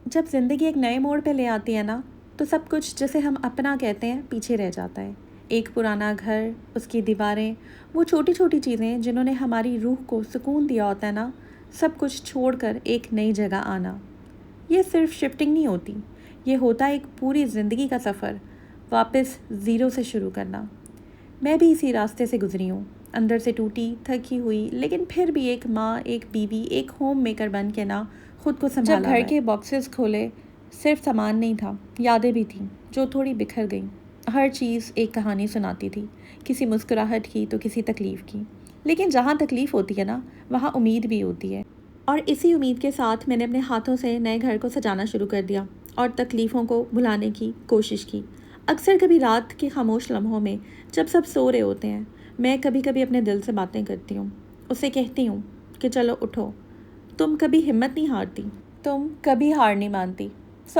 जब ज़िंदगी एक नए मोड़ पे ले आती है ना, तो सब कुछ जिसे हम अपना कहते हैं पीछे रह जाता है। एक पुराना घर, उसकी दीवारें, वो छोटी छोटी चीज़ें जिन्होंने हमारी रूह को सुकून दिया होता है ना, सब कुछ छोड़कर एक नई जगह आना। ये सिर्फ शिफ्टिंग नहीं होती, ये होता है एक पूरी ज़िंदगी का सफ़र, वापस ज़ीरो से शुरू करना। मैं भी इसी रास्ते से गुजरी हूँ, अंदर से टूटी थकी हुई, लेकिन फिर भी एक माँ, एक बीवी, एक होम मेकर बन के ना खुद को संभाला। जब घर के बॉक्सेस खोले, सिर्फ सामान नहीं था, यादें भी थीं जो थोड़ी बिखर गईं। हर चीज़ एक कहानी सुनाती थी, किसी मुस्कुराहट की तो किसी तकलीफ़ की। लेकिन जहाँ तकलीफ़ होती है ना, वहाँ उम्मीद भी होती है। और इसी उम्मीद के साथ मैंने अपने हाथों से नए घर को सजाना शुरू कर दिया और तकलीफ़ों को भुलाने की कोशिश की। अक्सर कभी रात के खामोश लम्हों में, जब सब सो रहे होते हैं, मैं कभी कभी अपने दिल से बातें करती हूँ। उसे कहती हूँ कि चलो उठो, तुम कभी हिम्मत नहीं हारती, तुम कभी हार नहीं मानती।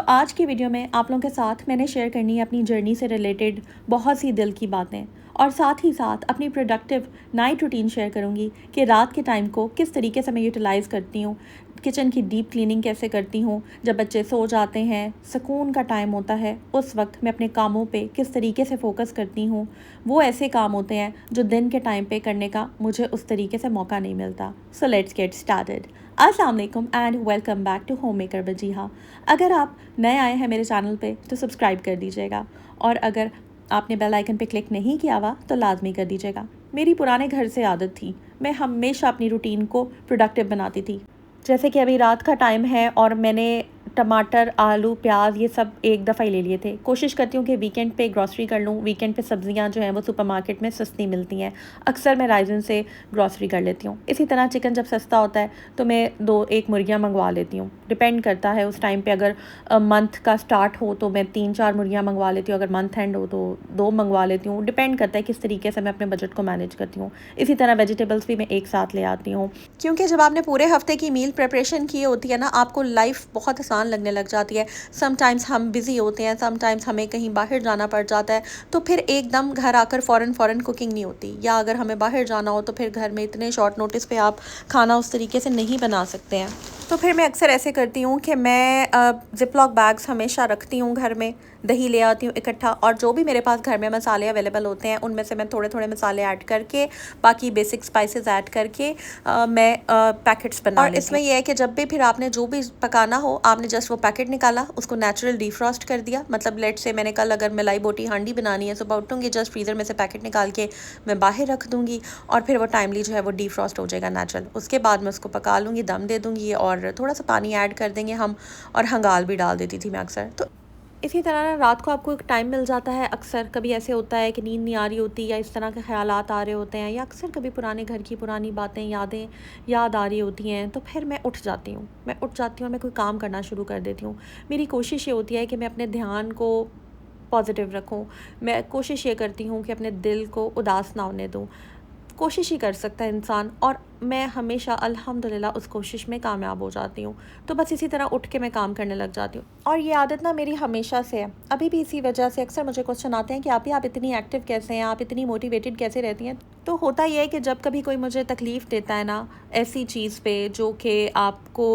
आज की वीडियो में आप लोगों के साथ मैंने शेयर करनी है अपनी जर्नी से रिलेटेड बहुत सी दिल की बातें, और साथ ही साथ अपनी प्रोडक्टिव नाइट रूटीन शेयर करूँगी कि रात के टाइम को किस तरीके से मैं यूटिलाइज़ करती हूँ, किचन की डीप क्लीनिंग कैसे करती हूँ, जब बच्चे सो जाते हैं, सुकून का टाइम होता है, उस वक्त मैं अपने कामों पे किस तरीके से फोकस करती हूँ। वो ऐसे काम होते हैं जो दिन के टाइम पे करने का मुझे उस तरीके से मौका नहीं मिलता। So let's get started. अस्सलाम वालेकुम and welcome back to home maker Wajiha. अगर आप नए आए हैं मेरे चैनल पे तो सब्सक्राइब कर दीजिएगा, और अगर आपने बेल आइकन पे क्लिक नहीं किया हुआ तो लाजमी कर दीजिएगा। मेरी पुराने घर से आदत थी, मैं हमेशा अपनी रूटीन को प्रोडक्टिव बनाती थी। जैसे कि अभी रात का टाइम है और मैंने टमाटर, आलू, प्याज ये सब एक दफ़ा ही ले लिए थे। कोशिश करती हूँ कि वीकेंड पे ग्रॉसरी कर लूँ। वीकेंड पे सब्जियाँ जो हैं वो सुपरमार्केट में सस्ती मिलती हैं। अक्सर मैं राइजन से ग्रॉसरी कर लेती हूँ। इसी तरह चिकन जब सस्ता होता है तो मैं 2-1 मुर्गियाँ मंगवा लेती हूँ। डिपेंड करता है उस टाइम पे, अगर मंथ का स्टार्ट हो तो मैं 3-4 मुर्गियाँ मंगवा लेती हूँ, अगर मंथ एंड हो तो 2 मंगवा लेती हूँ। डिपेंड करता है किस तरीके से मैं अपने बजट को मैनेज करती हूँ। इसी तरह वेजिटेबल्स भी मैं एक साथ ले आती हूँ, क्योंकि जब आपने पूरे हफ्ते की मील प्रिपरेशन की होती है ना, आपको लाइफ बहुत आसान लगने लग जाती है। समटाइम्स हम बिज़ी होते हैं, समटाइम्स हमें कहीं बाहर जाना पड़ जाता है, तो फिर एकदम घर आकर फ़ौरन कुकिंग नहीं होती, या अगर हमें बाहर जाना हो तो फिर घर में इतने शॉर्ट नोटिस पे आप खाना उस तरीके से नहीं बना सकते हैं। तो फिर मैं अक्सर ऐसे करती हूँ कि मैं ज़िपलॉक बैग्स हमेशा रखती हूँ घर में, दही ले आती हूँ इकट्ठा, और जो भी मेरे पास घर में मसाले अवेलेबल होते हैं उनमें से मैं थोड़े थोड़े मसाले ऐड करके, बाकी बेसिक स्पाइसेस ऐड करके मैं पैकेट्स बना लेती हूँ। और इसमें यह है कि जब भी फिर आपने जो भी पकाना हो, आपने जस्ट वो पैकेट निकाला, उसको नेचुरल डिफ्रॉस्ट कर दिया। मतलब लेट से मैंने कल अगर मलाई बोटी हांडी बनानी है, सुबह उठूँगी, जस्ट फ्रीज़र में से पैकेट निकाल के मैं बाहर रख दूँगी, और फिर वो टाइमली जो है वो डिफ्रॉस्ट हो जाएगा नेचुरल। उसके बाद मैं उसको पका लूँगी, दम दे दूँगी, और थोड़ा सा पानी ऐड कर देंगे हम, और हंगाल भी डाल देती थी मैं अक्सर। तो इसी तरह ना रात को आपको एक टाइम मिल जाता है। अक्सर कभी ऐसे होता है कि नींद नहीं आ रही होती, या इस तरह के ख्यालात आ रहे होते हैं, या अक्सर कभी पुराने घर की पुरानी बातें, यादें याद आ रही होती हैं, तो फिर मैं उठ जाती हूँ। और मैं कोई काम करना शुरू कर देती हूँ। मेरी कोशिश ये होती है कि मैं अपने ध्यान को पॉजिटिव रखूँ। मैं कोशिश ये करती हूँ कि अपने दिल को उदास ना होने दूँ। कोशिश ही कर सकता है इंसान, और मैं हमेशा अल्हम्दुलिल्लाह उस कोशिश में कामयाब हो जाती हूँ। तो बस इसी तरह उठ के मैं काम करने लग जाती हूँ, और ये आदत ना मेरी हमेशा से है। अभी भी इसी वजह से अक्सर मुझे क्वेश्चन आते हैं कि आप इतनी एक्टिव कैसे हैं, आप इतनी मोटिवेटेड कैसे रहती हैं। तो होता ये है कि जब कभी कोई मुझे तकलीफ़ देता है ना, ऐसी चीज़ पे जो कि आपको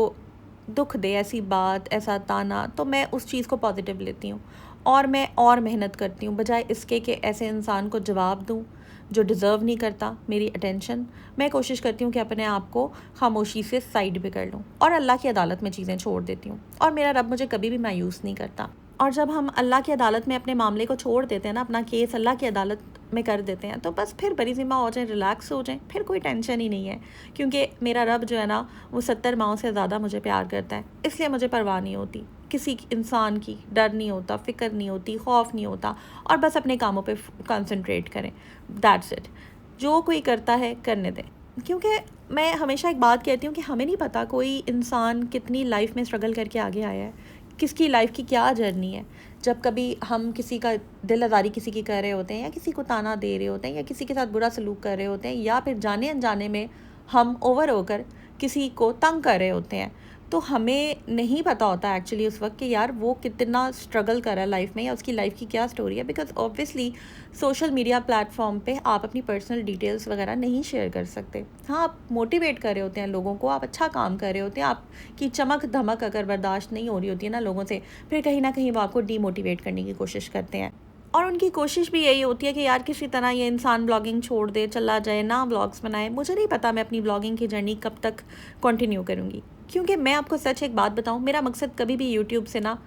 दुख दे, ऐसी बात, ऐसा ताना, तो मैं उस चीज़ को पॉजिटिव लेती हूँ, और मैं और मेहनत करती हूँ, बजाय इसके कि ऐसे इंसान को जवाब दूँ जो डिज़र्व नहीं करता मेरी अटेंशन। मैं कोशिश करती हूँ कि अपने आप को खामोशी से साइड पे कर लूँ, और अल्लाह की अदालत में चीज़ें छोड़ देती हूँ, और मेरा रब मुझे कभी भी मायूस नहीं करता। और जब हम अल्लाह की अदालत में अपने मामले को छोड़ देते हैं ना, अपना केस अल्लाह की अदालत में कर देते हैं, तो बस फिर बरी ज़िम्मा हो जाए, रिलैक्स हो जाए, फिर कोई टेंशन ही नहीं है। क्योंकि मेरा रब जो है ना, वो 70 माओं से ज़्यादा मुझे प्यार करता है, इसलिए मुझे परवाह नहीं होती किसी इंसान की, डर नहीं होता, फ़िक्र नहीं होती, खौफ नहीं होता, और बस अपने कामों पे कंसंट्रेट करें। That's it. जो कोई करता है करने दें। क्योंकि मैं हमेशा एक बात कहती हूँ कि हमें नहीं पता कोई इंसान कितनी लाइफ में स्ट्रगल करके आगे आया है, किसकी लाइफ की क्या जर्नी है। जब कभी हम किसी का दिल आज़ारी किसी की कर रहे होते हैं, या किसी को ताना दे रहे होते हैं, या किसी के साथ बुरा सलूक कर रहे होते हैं, या फिर जाने अनजाने में हम ओवर होकर किसी को तंग कर रहे होते हैं, तो हमें नहीं पता होता एक्चुअली उस वक्त कि यार वो कितना स्ट्रगल कर रहा है लाइफ में या उसकी लाइफ की क्या स्टोरी है, because obviously social media platform पे आप अपनी पर्सनल डिटेल्स वगैरह नहीं शेयर कर सकते। हाँ, आप मोटिवेट कर रहे होते हैं लोगों को, आप अच्छा काम कर रहे होते हैं, आपकी चमक धमक अगर बर्दाश्त नहीं हो रही होती है ना लोगों से, फिर कहीं ना कहीं वो आपको डीमोटिवेट करने की कोशिश करते हैं। और उनकी कोशिश भी यही होती है कि यार किसी तरह ये इंसान ब्लॉगिंग छोड़ दे, चला जाए, ना ब्लॉग्स बनाए। मुझे नहीं पता मैं अपनी ब्लॉगिंग की जर्नी कब तक कंटिन्यू करूँगी, क्योंकि मैं आपको सच एक बात बताऊँ, मेरा मकसद कभी भी यूट्यूब से ना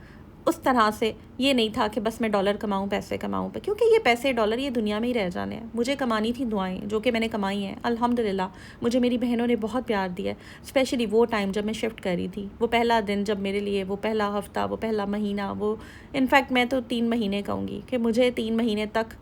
उस तरह से ये नहीं था कि बस मैं डॉलर कमाऊँ, पैसे कमाऊँ पे, क्योंकि ये पैसे डॉलर ये दुनिया में ही रह जाने हैं। मुझे कमानी थी दुआएं, जो कि मैंने कमाई हैं अल्हम्दुलिल्लाह। मुझे मेरी बहनों ने बहुत प्यार दिया है, स्पेशली वो टाइम जब मैं शिफ्ट कर रही थी, वो पहला दिन जब मेरे लिए, वो पहला हफ्ता, वो पहला महीना, वो इनफैक्ट मैं तो 3 महीने कहूँगी कि मुझे 3 महीने तक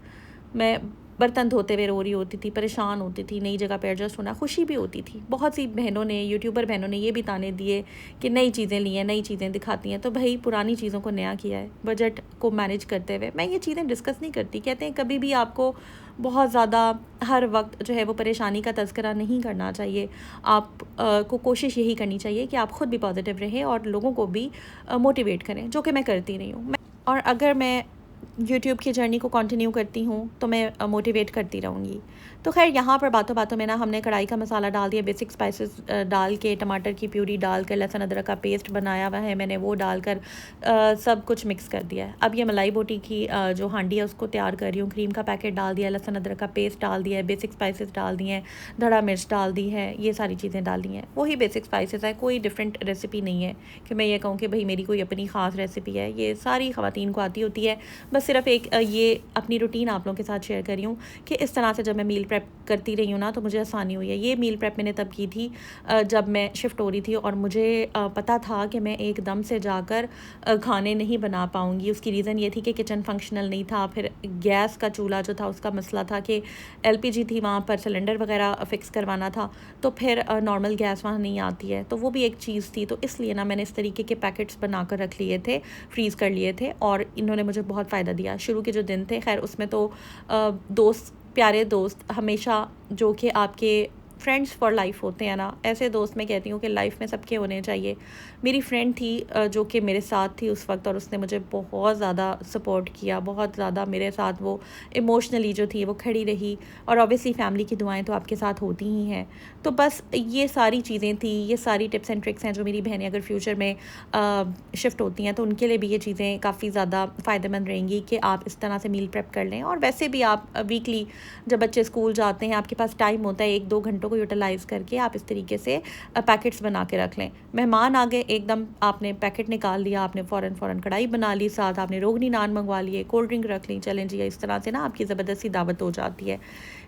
मैं बर्तन धोते हुए रो रही होती थी, परेशान होती थी, नई जगह पे एडजस्ट होना, खुशी भी होती थी। बहुत सी बहनों ने, यूट्यूबर बहनों ने ये भी ताने दिए कि नई चीज़ें ली हैं, नई चीज़ें दिखाती हैं, तो भाई पुरानी चीज़ों को नया किया है बजट को मैनेज करते हुए। मैं ये चीज़ें डिस्कस नहीं करती। कहते हैं कभी भी आपको बहुत ज़्यादा हर वक्त जो है वो परेशानी का तज़किरा नहीं करना चाहिए। आप को कोशिश यही करनी चाहिए कि आप ख़ुद भी पॉजिटिव रहें और लोगों को भी मोटिवेट करें, जो कि मैं करती रही हूँ। और अगर मैं यूट्यूब की जर्नी को कंटिन्यू करती हूँ तो मैं मोटिवेट करती रहूँगी। तो खैर यहाँ पर बातों बातों में ना हमने कढ़ाई का मसाला डाल दिया, बेसिक स्पाइसेस डाल के, टमाटर की प्यूरी डाल कर, लहसुन अदरक का पेस्ट बनाया हुआ है मैंने, वो डालकर सब कुछ मिक्स कर दिया है। अब ये मलाई बोटी की जो हांडी है उसको तैयार कर रही हूँ। क्रीम का पैकेट डाल दिया, लहसुन अदरक का पेस्ट डाल दिया है, बेसिक स्पाइसेस डाल दिए हैं, धड़ा मिर्च डाल दी है, ये सारी चीज़ें डाल दी हैं। वही बेसिक स्पाइसेस है, कोई डिफरेंट रेसिपी नहीं है कि मैं ये कहूँ कि भाई मेरी कोई अपनी ख़ास रेसिपी है। ये सारी ख़वातीन को आती होती है। बस सिर्फ एक ये अपनी रूटीन आप लोगों के साथ शेयर कर रही हूँ कि इस तरह से जब मैं मील प्रेप करती रही हूँ ना तो मुझे आसानी हुई है। ये मील प्रेप मैंने तब की थी जब मैं शिफ्ट हो रही थी और मुझे पता था कि मैं एकदम से जाकर खाने नहीं बना पाऊँगी। उसकी रीज़न ये थी कि किचन फंक्शनल नहीं था, फिर गैस का चूल्हा जो था उसका मसला था कि LPG थी, वहाँ पर सिलेंडर वगैरह फ़िक्स करवाना था, तो फिर नॉर्मल गैस वहाँ नहीं आती है, तो वो भी एक चीज़ थी। तो इसलिए ना मैंने इस तरीके के पैकेट्स बना कर रख लिए थे, फ्रीज़ कर लिए थे, और इन्होंने मुझे बहुत फ़ायदा दिया। शुरू के जो दिन थे, खैर उसमें तो दोस्त, प्यारे दोस्त हमेशा जो कि आपके फ्रेंड्स फॉर लाइफ होते हैं ना, ऐसे दोस्त मैं कहती हूँ कि लाइफ में सबके होने चाहिए। मेरी फ्रेंड थी जो कि मेरे साथ थी उस वक्त, और उसने मुझे बहुत ज़्यादा सपोर्ट किया, बहुत ज़्यादा मेरे साथ वो इमोशनली जो थी वो खड़ी रही। और ऑब्वियसली फैमिली की दुआएं तो आपके साथ होती ही हैं। तो बस ये सारी चीज़ें थी, ये सारी टिप्स एंड ट्रिक्स हैं जो मेरी बहनें अगर फ्यूचर में शिफ्ट होती हैं तो उनके लिए भी ये चीज़ें काफ़ी ज़्यादा फ़ायदेमंद रहेंगी कि आप इस तरह से मील प्रेप कर लें। और वैसे भी आप वीकली जब बच्चे स्कूल जाते हैं, आपके पास टाइम होता है, 1-2 घंटों को यूटिलाइज़ करके आप इस तरीके से पैकेट्स बना के रख लें। मेहमान आ गए, एकदम आपने पैकेट निकाल लिया, आपने फ़ौरन कढ़ाई बना ली, साथ आपने रोगनी नान मंगवा लिए, कोल्ड ड्रिंक रख ली, चलें जी, इस तरह से ना आपकी ज़बरदस्ती दावत हो जाती है।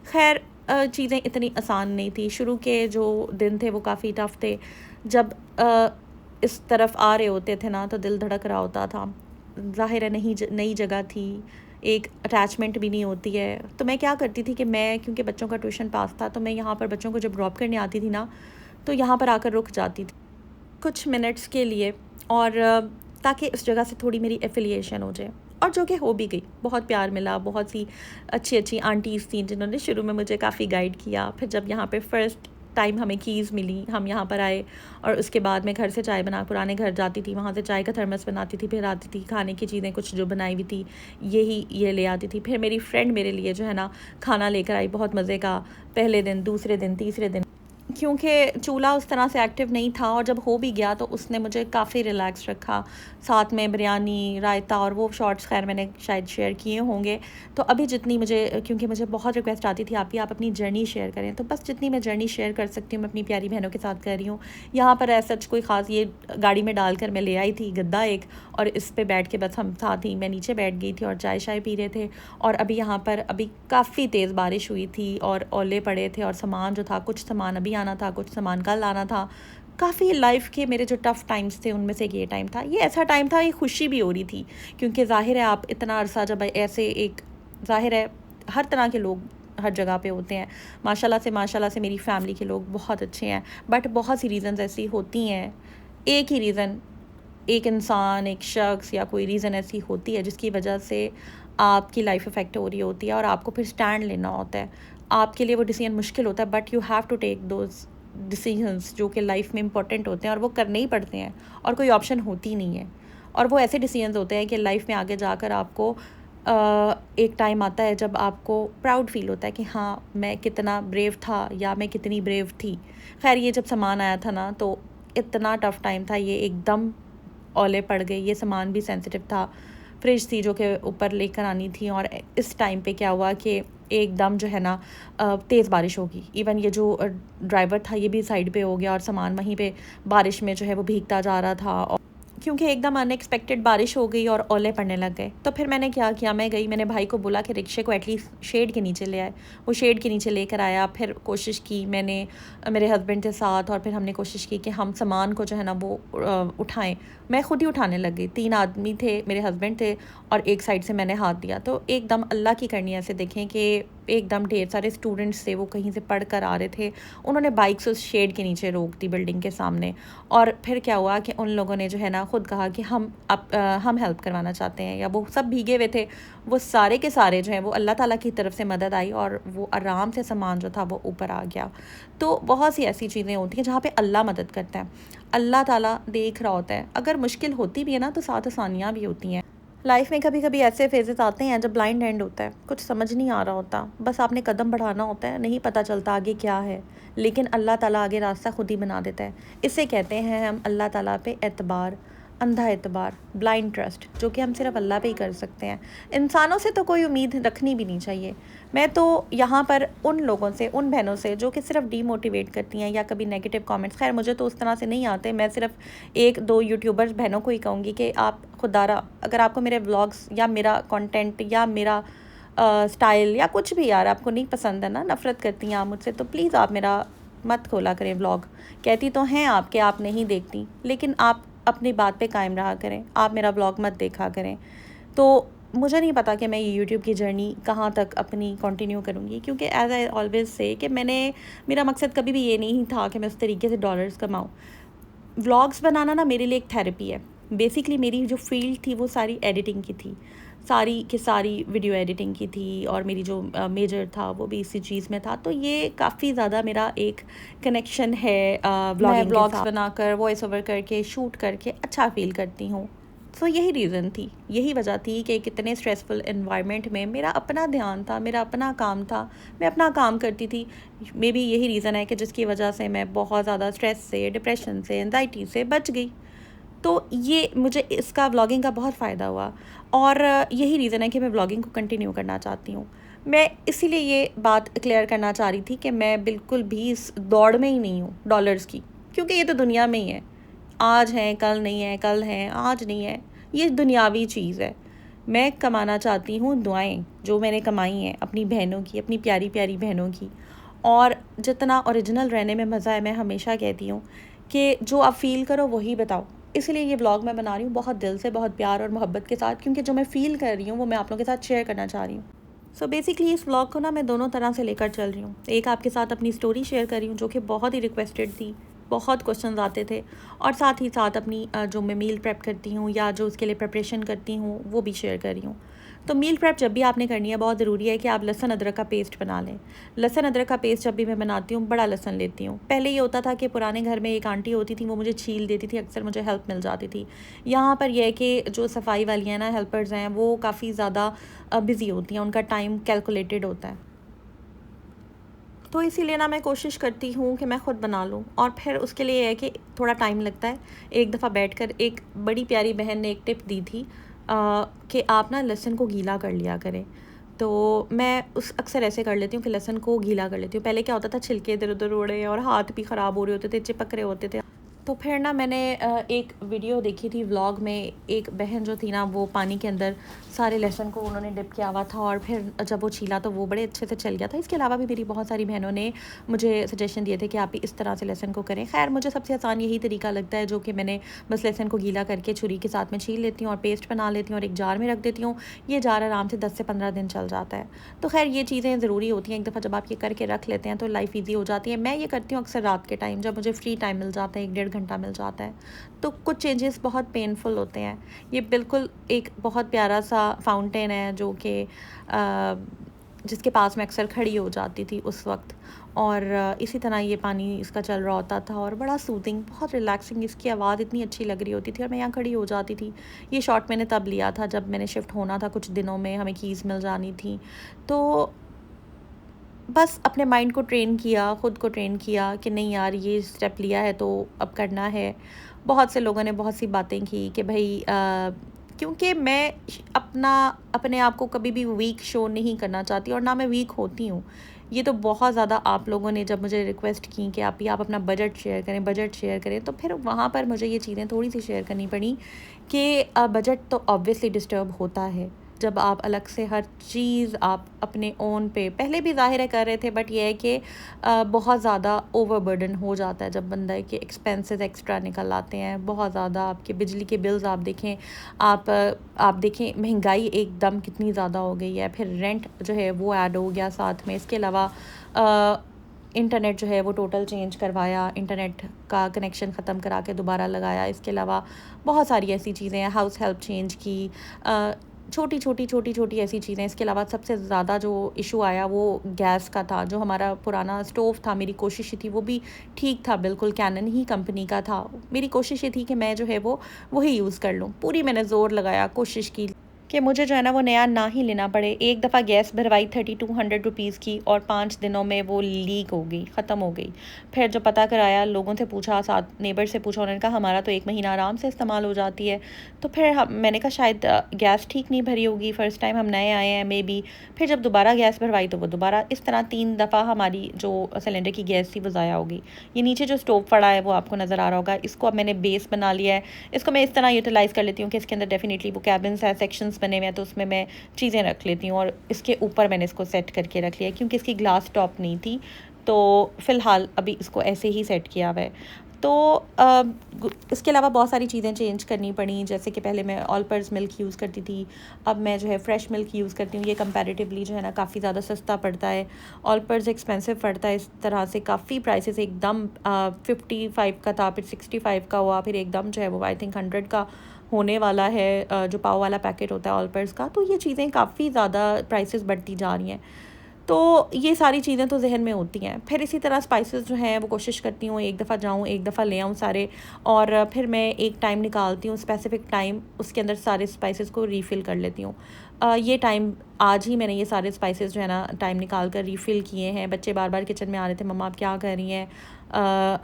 खैर चीज़ें इतनी आसान नहीं थी। शुरू के जो दिन थे वो काफ़ी टफ़ थे। जब इस तरफ आ रहे होते थे ना तो दिल धड़क रहा होता था। ज़ाहिर है नई जगह थी, एक अटैचमेंट भी नहीं होती है। तो मैं क्या करती थी कि मैं, क्योंकि बच्चों का ट्यूशन पास था, तो मैं यहाँ पर बच्चों को जब ड्रॉप करने आती थी ना तो यहाँ पर आकर रुक जाती थी कुछ मिनट्स के लिए, और ताकि उस जगह से थोड़ी मेरी एफिलिएशन हो जाए, और जो कि हो भी गई। बहुत प्यार मिला, बहुत सी अच्छी आंटीज़ थी जिन्होंने शुरू में मुझे काफ़ी गाइड किया। फिर जब यहाँ पे फ़र्स्ट टाइम हमें कीज़ मिली, हम यहाँ पर आए, और उसके बाद मैं घर से चाय बना, पुराने घर जाती थी, वहाँ से चाय का थर्मस बनाती थी, फिर आती थी खाने की चीज़ें कुछ जो बनाई हुई थी ये ले आती थी। फिर मेरी फ्रेंड मेरे लिए जो है ना खाना लेकर आई, बहुत मज़े का। पहले दिन, दूसरे दिन, तीसरे दिन, क्योंकि चूल्हा उस तरह से एक्टिव नहीं था, और जब हो भी गया तो उसने मुझे काफ़ी रिलैक्स रखा। साथ में बिरयानी, रायता, और वो शॉर्ट्स खैर मैंने शायद शेयर किए होंगे। तो अभी जितनी मुझे, क्योंकि मुझे बहुत रिक्वेस्ट आती थी आप अपनी जर्नी शेयर करें, तो बस जितनी मैं जर्नी शेयर कर सकती हूँ मैं अपनी प्यारी बहनों के साथ कर रही हूँ। यहाँ पर ऐसा कोई ख़ास, ये गाड़ी में डालकर मैं ले आई थी गद्दा एक, और इस पर बैठ के बस हम साथ ही, मैं नीचे बैठ गई थी और चाय शाय पी रहे थे। और अभी यहाँ पर अभी काफ़ी तेज़ बारिश हुई थी और ओले पड़े थे, और सामान जो था, कुछ सामान अभी आना था, कुछ सामान कल आना था। काफ़ी लाइफ के मेरे जो टफ़ टाइम्स थे उनमें से ये टाइम था। ये ऐसा टाइम था, ये खुशी भी हो रही थी, क्योंकि ज़ाहिर है आप इतना अरसा जब ऐसे एक, ज़ाहिर है हर तरह के लोग हर जगह पे होते हैं। माशाल्लाह से मेरी फ़ैमिली के लोग बहुत अच्छे हैं, बट बहुत सी रीज़न्स ऐसी होती हैं, एक ही रीज़न, एक इंसान, एक शख्स या कोई रीज़न ऐसी होती है जिसकी वजह से आपकी लाइफ इफ़ेक्ट हो रही होती है, और आपको फिर स्टैंड लेना होता है। आपके लिए वो डिसीजन मुश्किल होता है, but you have to take those decisions जो कि लाइफ में इम्पोर्टेंट होते हैं और वो करने ही पड़ते हैं और कोई ऑप्शन होती नहीं है। और वो ऐसे डिसीजंस होते हैं कि लाइफ में आगे जाकर आपको एक टाइम आता है जब आपको प्राउड फील होता है कि हाँ मैं कितना ब्रेव था या मैं कितनी ब्रेव थी। खैर ये जब सामान आया था ना तो इतना टफ़ टाइम था, ये एकदम ओले पड़ गए। ये सामान भी सेंसिटिव था, फ्रिज थी जो कि ऊपर लेकर आनी थी, और इस टाइम पे क्या हुआ कि एकदम जो है ना तेज़ बारिश होगी। इवन ये जो ड्राइवर था ये भी साइड पे हो गया और सामान वहीं पे बारिश में जो है वो भीगता जा रहा था। और क्योंकि एकदम अनएक्सपेक्टेड बारिश हो गई और ओले पड़ने लग गए, तो फिर मैंने क्या किया, मैं गई, मैंने भाई को बोला कि रिक्शे को एटलीस्ट शेड के नीचे ले आए। वो शेड के नीचे लेकर आया। फिर कोशिश की मैंने मेरे हस्बैंड के साथ, और फिर हमने कोशिश की कि हम सामान को जो है ना वो उठाएं। मैं खुद ही उठाने लग गई। 3 आदमी थे, मेरे हस्बैंड थे और एक साइड से मैंने हाथ दिया। तो एकदम अल्लाह की करनी ऐसे देखें कि एकदम ढेर सारे स्टूडेंट्स थे, वो कहीं से पढ़ कर आ रहे थे, उन्होंने बाइक्स उस शेड के नीचे रोक दी बिल्डिंग के सामने। और फिर क्या हुआ कि उन लोगों ने जो है ना खुद कहा कि हम हेल्प करवाना चाहते हैं, या वो सब भीगे हुए थे, वो सारे के सारे जो हैं वो अल्लाह ताला की तरफ से मदद आई और वो आराम से सामान जो था वो ऊपर आ गया। तो बहुत सी ऐसी चीज़ें होती हैं जहाँ पे अल्लाह मदद करता है, अल्लाह ताला देख रहा होता है। अगर मुश्किल होती भी है ना तो साथ आसानियाँ भी होती हैं। लाइफ में कभी कभी ऐसे फेजेस आते हैं जब ब्लाइंड एंड होता है, कुछ समझ नहीं आ रहा होता, बस आपने कदम बढ़ाना होता है, नहीं पता चलता आगे क्या है, लेकिन अल्लाह ताला आगे रास्ता खुद ही बना देता है। इसे कहते हैं हम अल्लाह ताला पे एतबार, अंधा एतबार, ब्लाइंड ट्रस्ट, जो कि हम सिर्फ अल्लाह पे ही कर सकते हैं। इंसानों से तो कोई उम्मीद रखनी भी नहीं चाहिए। मैं तो यहाँ पर उन लोगों से, उन बहनों से जो कि सिर्फ डीमोटिवेट करती हैं या कभी नेगेटिव कमेंट्स, खैर मुझे तो उस तरह से नहीं आते, मैं सिर्फ 1-2 यूट्यूबर्स बहनों को ही कहूँगी कि आप खुदारा अगर आपको मेरे व्लॉग्स या मेरा कंटेंट या मेरा स्टाइल या कुछ भी यार आपको नहीं पसंद है ना, नफ़रत करती हैं आप मुझसे, तो प्लीज़ आप मेरा मत खोला करें व्लॉग। कहती तो हैं आप कि आप नहीं देखती, लेकिन आप अपनी बात पे कायम रहा करें, आप मेरा व्लॉग मत देखा करें। तो मुझे नहीं पता कि मैं ये यूट्यूब की जर्नी कहाँ तक अपनी कंटिन्यू करूँगी, क्योंकि एज आई ऑलवेज से कि मेरा मकसद कभी भी ये नहीं था कि मैं उस तरीके से डॉलर्स कमाऊँ। व्लॉग्स बनाना ना मेरे लिए एक थेरेपी है। बेसिकली मेरी जो फील्ड थी वो सारी एडिटिंग की थी, सारी की सारी वीडियो एडिटिंग की थी, और मेरी जो मेजर था वो भी इसी चीज़ में था। तो ये काफ़ी ज़्यादा मेरा एक कनेक्शन है मैं व्लॉग्स बनाकर, वॉइस ओवर करके, शूट करके अच्छा फील करती हूँ। सो यही रीज़न थी, यही वजह थी कि कितने स्ट्रेसफुल इन्वायरमेंट में मेरा अपना ध्यान था, मेरा अपना काम था, मैं अपना काम करती थी। मे बी यही रीज़न है कि जिसकी वजह से मैं बहुत ज़्यादा स्ट्रेस से, डिप्रेशन से, एंजाइटी से बच गई। तो ये मुझे इसका व्लॉगिंग का बहुत फ़ायदा हुआ, और यही रीज़न है कि मैं व्लॉगिंग को कंटिन्यू करना चाहती हूँ। मैं इसीलिए ये बात क्लियर करना चाह रही थी कि मैं बिल्कुल भी इस दौड़ में ही नहीं हूँ डॉलर्स की, क्योंकि ये तो दुनिया में ही है, आज है कल नहीं है, कल है आज नहीं है, ये दुनियावी चीज़ है। मैं कमाना चाहती हूँ दुआएं जो मैंने कमाई हैं अपनी बहनों की, अपनी प्यारी प्यारी बहनों की। और जितना ओरिजिनल रहने में मज़ा है, मैं हमेशा कहती हूँ कि जो आप फ़ील करो वही बताओ। इसलिए ये व्लॉग मैं बना रही हूँ बहुत दिल से, बहुत प्यार और मोहब्बत के साथ, क्योंकि जो मैं फ़ील कर रही हूँ वो मैं आप लोगों के साथ शेयर करना चाह रही हूँ। सो बेसिकली इस व्लॉग को ना मैं दोनों तरह से लेकर चल रही हूँ। एक आपके साथ अपनी स्टोरी शेयर कर रही हूँ जो कि बहुत ही रिक्वेस्टेड थी, बहुत क्वेश्चंस आते थे, और साथ ही साथ अपनी जो मैं मील प्रेप करती हूँ या जो उसके लिए प्रिपरेशन करती हूँ वो भी शेयर कर रही हूँ। तो मील प्रेप जब भी आपने करनी है, बहुत ज़रूरी है कि आप लहसुन अदरक का पेस्ट बना लें। लहसुन अदरक का पेस्ट जब भी मैं बनाती हूँ बड़ा लहसुन लेती हूँ। पहले ये होता था कि पुराने घर में एक आंटी होती थी, वो मुझे छील देती थी, अक्सर मुझे हेल्प मिल जाती थी। यहाँ पर यह है कि जो सफाई वाली हैं ना, हेल्पर्स हैं, वो काफ़ी ज़्यादा बिज़ी होती हैं, उनका टाइम कैलकुलेटेड होता है। तो इसीलिए ना मैं कोशिश करती हूँ कि मैं ख़ुद बना लूँ, और फिर उसके लिए है कि थोड़ा टाइम लगता है। एक दफ़ा बैठकर एक बड़ी प्यारी बहन ने एक टिप दी थी कि आप ना लहसुन को गीला कर लिया करें। तो मैं अक्सर ऐसे कर लेती हूँ कि लहसुन को गीला कर लेती हूँ। पहले क्या होता था, छिलके इधर उधर उड़े और हाथ भी ख़राब हो रहे होते थे, चिपक रहे होते थे। तो फिर ना मैंने एक वीडियो देखी थी व्लॉग में, एक बहन जो थी ना वो पानी के अंदर सारे लहसुन को उन्होंने डिप किया हुआ था, और फिर जब वो छीला तो वो बड़े अच्छे से चल गया था। इसके अलावा भी मेरी बहुत सारी बहनों ने मुझे सजेशन दिए थे कि आप भी इस तरह से लहसुन को करें। खैर मुझे सबसे आसान यही तरीका लगता है, जो कि मैंने बस लहसुन को गीला करके छुरी के साथ में छील लेती हूँ और पेस्ट बना लेती हूँ और एक जार में रख देती हूँ। ये जार आराम से 10 से 15 दिन चल जाता है। तो खैर ये चीज़ें ज़रूरी होती हैं, एक दफ़ा जब आप ये करके रख लेते हैं तो लाइफ ईजी हो जाती है। मैं ये करती हूँ अक्सर रात के टाइम, जब मुझे फ्री टाइम मिल जाता है, 1-1.5 घंटा मिल जाता है। तो कुछ चेंजेस बहुत पेनफुल होते हैं। ये बिल्कुल एक बहुत प्यारा सा फाउंटेन है जो कि जिसके पास मैं अक्सर खड़ी हो जाती थी उस वक्त। और इसी तरह ये पानी इसका चल रहा होता था और बड़ा सूदिंग, बहुत रिलैक्सिंग, इसकी आवाज़ इतनी अच्छी लग रही होती थी और मैं यहाँ खड़ी हो जाती थी। ये शॉट मैंने तब लिया था जब मैंने शिफ्ट होना था, कुछ दिनों में हमें कीज़ मिल जानी थी। तो बस अपने माइंड को ट्रेन किया, ख़ुद को ट्रेन किया कि नहीं यार, ये स्टेप लिया है तो अब करना है। बहुत से लोगों ने बहुत सी बातें की कि भाई क्योंकि मैं अपने आप को कभी भी वीक शो नहीं करना चाहती और ना मैं वीक होती हूँ। ये तो बहुत ज़्यादा आप लोगों ने जब मुझे रिक्वेस्ट की कि आप अपना बजट शेयर करें, तो फिर वहाँ पर मुझे ये चीज़ें थोड़ी सी शेयर करनी पड़ी कि बजट तो ऑब्वियसली डिस्टर्ब होता है जब आप अलग से हर चीज़ आप अपने ओन पे पहले भी ज़ाहिर कर रहे थे, बट ये है कि बहुत ज़्यादा ओवरबर्डन हो जाता है जब बंदा के एक्सपेंसेस एक्स्ट्रा निकल आते हैं। बहुत ज़्यादा आपके बिजली के बिल्स आप देखें, आप देखें महंगाई एकदम कितनी ज़्यादा हो गई है, फिर रेंट जो है वो ऐड हो गया साथ में। इसके अलावा इंटरनेट जो है वो टोटल चेंज करवाया, इंटरनेट का कनेक्शन ख़त्म करा के दोबारा लगाया। इसके अलावा बहुत सारी ऐसी चीज़ें हैं, हाउस हेल्प चेंज की, छोटी छोटी ऐसी चीज़ें। इसके अलावा सबसे ज़्यादा जो इशू आया वो गैस का था। जो हमारा पुराना स्टोव था, मेरी कोशिश थी, वो भी ठीक था, बिल्कुल कैनन ही कंपनी का था। मेरी कोशिश ये थी कि मैं जो है वो वही यूज़ कर लूँ। पूरी मैंने ज़ोर लगाया, कोशिश की कि मुझे जो है ना वो नया ना ही लेना पड़े। एक दफ़ा गैस भरवाई 3200 रुपीज़ की और 5 दिनों में वो लीक हो गई, ख़त्म हो गई। फिर जो पता कराया, लोगों से पूछा, साथ नेबर से पूछा, उन्होंने कहा हमारा तो 1 महीना आराम से इस्तेमाल हो जाती है। तो फिर मैंने कहा शायद गैस ठीक नहीं भरी होगी, फ़र्स्ट टाइम हम नए आए हैं मे बी। फिर जब दोबारा गैस भरवाई तो वो दोबारा, इस तरह 3 दफ़ा हमारी जो सिलेंडर की गैस थी वो ज़ाया हो गई। ये नीचे जो स्टोव पड़ा है वो आपको नज़र आ रहा होगा, इसको अब मैंने बेस बना लिया है। इसको मैं इस तरह यूटिलाइज़ कर लेती हूँ कि इसके अंदर डेफिनेटली वो कैबिन्स है, सेक्शंस बने हुए हैं, तो उसमें मैं चीज़ें रख लेती हूँ। और इसके ऊपर मैंने इसको सेट करके रख लिया क्योंकि इसकी ग्लास टॉप नहीं थी, तो फ़िलहाल अभी इसको ऐसे ही सेट किया हुआ है। तो इसके अलावा बहुत सारी चीज़ें चेंज करनी पड़ी, जैसे कि पहले मैं ऑलपर्स मिल्क यूज़ करती थी, अब मैं जो है फ्रेश मिल्क यूज़ करती हूँ। ये कंपैरेटिवली जो है ना काफ़ी ज़्यादा सस्ता पड़ता है। ऑलपर्स एक्सपेंसिव पड़ता है, इस तरह से काफ़ी प्राइसेस एकदम 55 का था, फिर 65 का हुआ, फिर एकदम जो है वो आई थिंक 100 का होने वाला है, जो पाव वाला पैकेट होता है ऑलपर्स का। तो ये चीज़ें काफ़ी ज़्यादा प्राइसेस बढ़ती जा रही हैं। तो ये सारी चीज़ें तो जहन में होती हैं। फिर इसी तरह स्पाइसेस जो हैं वो कोशिश करती हूँ एक दफ़ा जाऊँ, एक दफ़ा ले आऊँ सारे, और फिर मैं एक टाइम निकालती हूँ, स्पेसिफ़िक टाइम, उसके अंदर सारे स्पाइसेस को रीफ़िल कर लेती हूँ। ये टाइम आज ही मैंने ये सारे स्पाइसेस जो है ना टाइम निकाल कर रीफ़िल किए हैं। बच्चे बार बार किचन में आ रहे थे, मम्मा आप क्या कर रही हैं।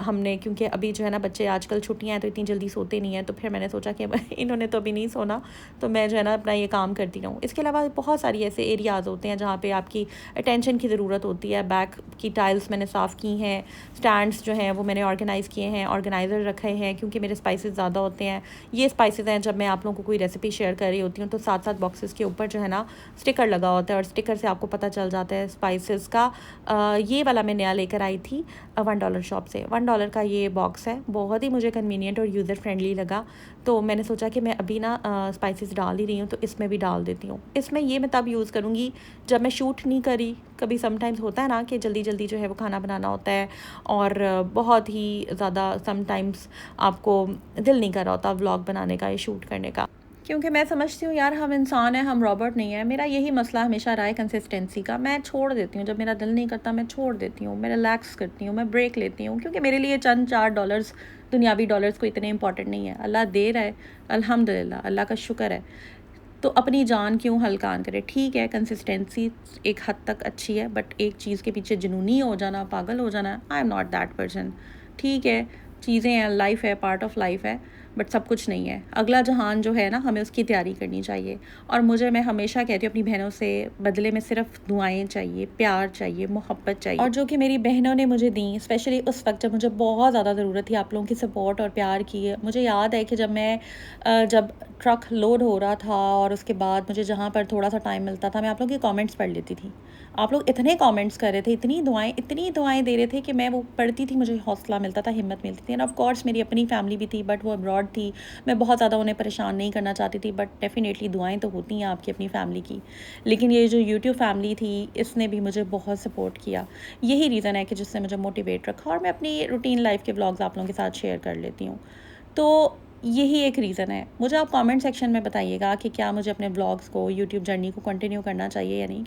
हमने, क्योंकि अभी जो है ना बच्चे आजकल छुट्टियां हैं तो इतनी जल्दी सोते नहीं हैं, तो फिर मैंने सोचा कि इन्होंने तो अभी नहीं सोना, तो मैं जो है ना अपना ये काम करती रहूँ। इसके अलावा बहुत सारी ऐसे एरियाज़ होते हैं जहाँ पे आपकी अटेंशन की ज़रूरत होती है। बैक की टाइल्स मैंने साफ़ की हैं, स्टैंड्स जो हैं वो मैंने ऑर्गेनाइज़ किए हैं, ऑर्गेनाइज़र रखे हैं क्योंकि मेरे स्पाइसेस ज़्यादा होते हैं। ये स्पाइसेस हैं, जब मैं आप लोगों को कोई रेसिपी शेयर कर रही होती हूँ तो साथ बॉक्सेस के ऊपर जो है ना स्टिकर लगा होता है, और स्टिकर से आपको पता चल जाता है स्पाइसेस का। ये वाला मैं नया लेकर आई थी $1 शॉप से। $1 का ये बॉक्स है, बहुत ही मुझे कन्वीनियंट और यूज़र फ्रेंडली लगा। तो मैंने सोचा कि मैं अभी ना स्पाइसेस डाल ही रही हूँ तो इसमें भी डाल देती हूँ। इसमें ये मैं तब यूज़ करूँगी जब मैं शूट नहीं करी। कभी समटाइम्स होता है ना कि जल्दी जल्दी जो है वो खाना बनाना होता है, और बहुत ही ज़्यादा समटाइम्स आपको दिल नहीं कर रहा होता व्लॉग बनाने का या शूट करने का, क्योंकि मैं समझती हूँ यार हम इंसान हैं, हम रॉबर्ट नहीं है। मेरा यही मसला हमेशा रहा है कंसिस्टेंसी का। मैं छोड़ देती हूँ, जब मेरा दिल नहीं करता मैं छोड़ देती हूँ, मैं रिलैक्स करती हूँ, मैं ब्रेक लेती हूँ, क्योंकि मेरे लिए चंद $4 दुनियावी डॉलर्स को इतने इंपॉर्टेंट नहीं है। अल्लाह दे रहा है, अल्हम्दुलिल्लाह, अल्लाह का शुक्र है। तो अपनी जान क्यों हल्कान करे। ठीक है, कंसिस्टेंसी एक हद तक अच्छी है, बट एक चीज़ के पीछे जुनूनी हो जाना, पागल हो जाना, I am not that person. ठीक है, चीज़ें हैं, लाइफ है, पार्ट ऑफ लाइफ है, बट सब कुछ नहीं है। अगला जहान जो है ना, हमें उसकी तैयारी करनी चाहिए। और मैं हमेशा कहती हूँ अपनी बहनों से, बदले में सिर्फ दुआएं चाहिए, प्यार चाहिए, मोहब्बत चाहिए, और जो कि मेरी बहनों ने मुझे दी, स्पेशली उस वक्त जब मुझे बहुत ज़्यादा ज़रूरत थी आप लोगों की सपोर्ट और प्यार की। मुझे याद है कि जब ट्रक लोड हो रहा था और उसके बाद मुझे जहाँ पर थोड़ा सा टाइम मिलता था, मैं आप लोगों के कमेंट्स पढ़ लेती थी। आप लोग इतने कमेंट्स कर रहे थे, इतनी दुआएं दे रहे थे कि मैं वो पढ़ती थी, मुझे हौसला मिलता था, हिम्मत मिलती थी। एंड ऑफ कोर्स मेरी अपनी फैमिली भी थी, बट वो अब्रॉड थी, मैं बहुत ज़्यादा उन्हें परेशान नहीं करना चाहती थी, बट डेफिनेटली दुआएं तो होती हैं आपकी अपनी फैमिली की। लेकिन ये जो यूट्यूब फैमिली थी, इसने भी मुझे बहुत सपोर्ट किया। यही रीज़न है कि जिसने मुझे मोटिवेट रखा, और मैं अपनी रूटीन लाइफ के व्लॉग्स आप लोगों के साथ शेयर कर लेती हूँ। तो यही एक रीज़न है। मुझे आप कमेंट सेक्शन में बताइएगा कि क्या मुझे अपने व्लॉग्स को, यूट्यूब जर्नी को कंटिन्यू करना चाहिए या नहीं,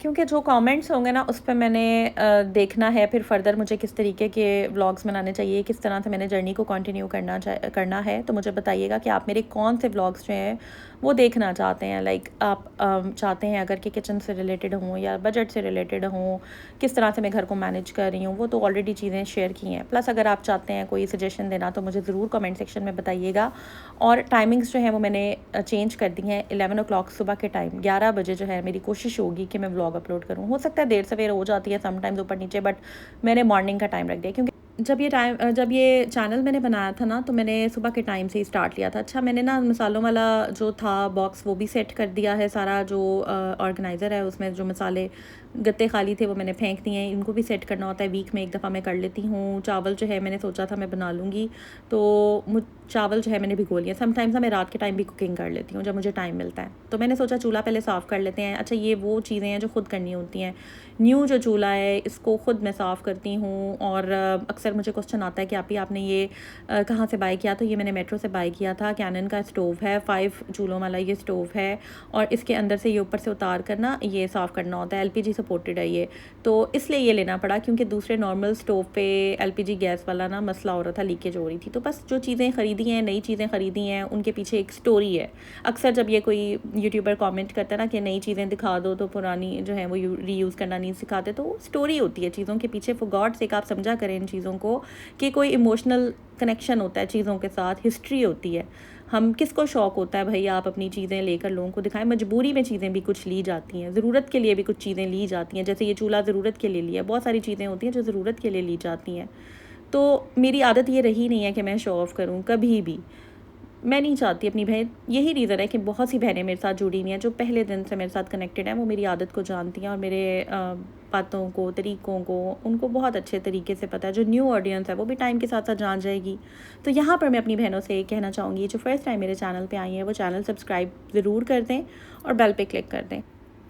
क्योंकि जो कमेंट्स होंगे ना उस पे मैंने देखना है फिर फर्दर मुझे किस तरीके के व्लॉग्स बनाने चाहिए, किस तरह से मैंने जर्नी को कंटिन्यू करना है। तो मुझे बताइएगा कि आप मेरे कौन से व्लॉग्स जो हैं वो देखना चाहते हैं। लाइक आप चाहते हैं अगर कि किचन से रिलेटेड हों या बजट से रिलेटेड हों, किस तरह से मैं घर को मैनेज कर रही हूँ, वो तो ऑलरेडी चीज़ें शेयर की हैं। प्लस अगर आप चाहते हैं कोई सजेशन देना तो मुझे ज़रूर कमेंट सेक्शन में बताइएगा। और टाइमिंग्स जो है वो मैंने चेंज कर दी हैं। 11 o'clock सुबह के टाइम 11 बजे जो है मेरी कोशिश होगी कि मैं व्लॉग अपलोड करूँ। हो सकता है देर सवेर हो जाती है समटाइम्स ऊपर नीचे, बट मैंने मॉर्निंग का टाइम रख दिया क्योंकि जब ये चैनल मैंने बनाया था ना तो मैंने सुबह के टाइम से ही स्टार्ट लिया था। अच्छा, मैंने ना मसालों वाला जो था बॉक्स वो भी सेट कर दिया है सारा, जो ऑर्गेनाइज़र है उसमें जो मसाले गत्ते खाली थे वो मैंने फेंक दिए हैं। इनको भी सेट करना होता है, वीक में एक दफ़ा मैं कर लेती हूँ। चावल जो है मैंने सोचा था मैं बना लूँगी, तो चावल जो है मैंने भिगो लिया। समटाइम्स मैं रात के टाइम भी कुकिंग कर लेती हूँ जब मुझे टाइम मिलता है, तो मैंने सोचा चूल्हा पहले साफ़ कर लेते हैं। अच्छा, ये वो चीज़ें हैं जो ख़ुद करनी होती हैं। न्यू जो चूल्हा है इसको ख़ुद मैं साफ़ करती हूँ। और अक्सर मुझे क्वेश्चन आता है कि आपने ये कहाँ से बाय किया, तो ये मैंने मेट्रो से बाय किया था। कैनन का स्टोव है, 5 चूल्हों वाला ये स्टोव है, और इसके अंदर से ये ऊपर से उतार कर ना ये साफ़ करना होता है। LPG सपोर्टेड है ये, तो इसलिए ये लेना पड़ा क्योंकि दूसरे नॉर्मल स्टोव पे LPG गैस वाला ना मसला हो रहा था, लीकेज हो रही थी। तो बस जो चीज़ें ख़रीदी हैं, नई चीज़ें ख़रीदी हैं, उनके पीछे एक स्टोरी है। अक्सर जब ये कोई यूट्यूबर कमेंट करता है ना कि नई चीज़ें दिखा दो तो पुरानी जो है वो रीयूज़ करना नहीं सिखाते, तो स्टोरी होती है चीज़ों के पीछे। फॉर गॉड सेक आप समझा करें इन चीज़ों को कि कोई इमोशनल कनेक्शन होता है चीज़ों के साथ, हिस्ट्री होती है। हम किसको शौक़ होता है भाई आप अपनी चीज़ें लेकर लोगों को दिखाएं। मजबूरी में चीज़ें भी कुछ ली जाती हैं, ज़रूरत के लिए भी कुछ चीज़ें ली जाती हैं। जैसे ये चूल्हा ज़रूरत के लिए लिया, बहुत सारी चीज़ें होती हैं जो ज़रूरत के लिए ली जाती हैं। तो मेरी आदत ये रही नहीं है कि मैं शो ऑफ़ करूँ कभी भी। मैं नहीं चाहती अपनी बहन, यही रीज़न है कि बहुत सी बहनें मेरे साथ जुड़ी हुई हैं जो पहले दिन से मेरे साथ कनेक्टेड हैं। वो मेरी आदत को जानती हैं और मेरे बातों को, तरीक़ों को उनको बहुत अच्छे तरीके से पता है। जो न्यू ऑडियंस है वो भी टाइम के साथ साथ जान जाएगी। तो यहाँ पर मैं अपनी बहनों से कहना चाहूँगी जो फर्स्ट टाइम मेरे चैनल पे आई हैं वो चैनल सब्सक्राइब ज़रूर कर दें और बेल पे क्लिक कर दें।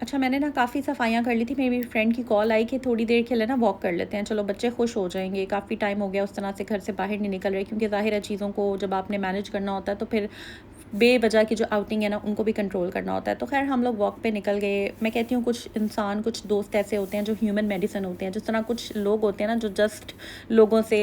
अच्छा, मैंने ना काफ़ी सफाइयाँ कर ली थी। मेरी फ्रेंड की कॉल आई कि थोड़ी देर के लिए ना वॉक कर लेते हैं, चलो बच्चे खुश हो जाएंगे। काफ़ी टाइम हो गया उस तरह से घर से बाहर नहीं निकल रहे, क्योंकि ज़ाहिर है चीज़ों को जब आपने मैनेज करना होता है तो फिर बेवजह की जो आउटिंग है ना उनको भी कंट्रोल करना होता है। तो खैर हम लोग वॉक पे निकल गए। मैं कहती हूँ कुछ इंसान, कुछ दोस्त ऐसे होते हैं जो ह्यूमन मेडिसिन होते हैं। जिस तरह कुछ लोग होते हैं ना जो जस्ट लोगों से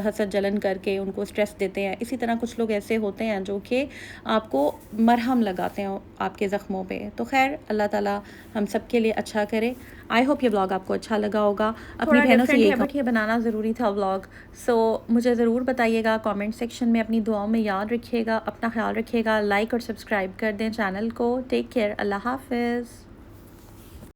हसद जलन करके उनको स्ट्रेस देते हैं, इसी तरह कुछ लोग ऐसे होते हैं जो कि आपको मरहम लगाते हैं आपके ज़ख्मों पे। तो खैर अल्लाह ताला हम सब के लिए अच्छा करे। आई होप ये व्लॉग आपको अच्छा लगा होगा। अपनी बहनों से ये बट ये बनाना ज़रूरी था व्लॉग। सो मुझे ज़रूर बताइएगा कमेंट सेक्शन में, अपनी दुआओं में याद रखिएगा, अपना ख्याल रखिएगा, लाइक और सब्सक्राइब कर दें चैनल को। टेक केयर, अल्लाह हाफ़िज़।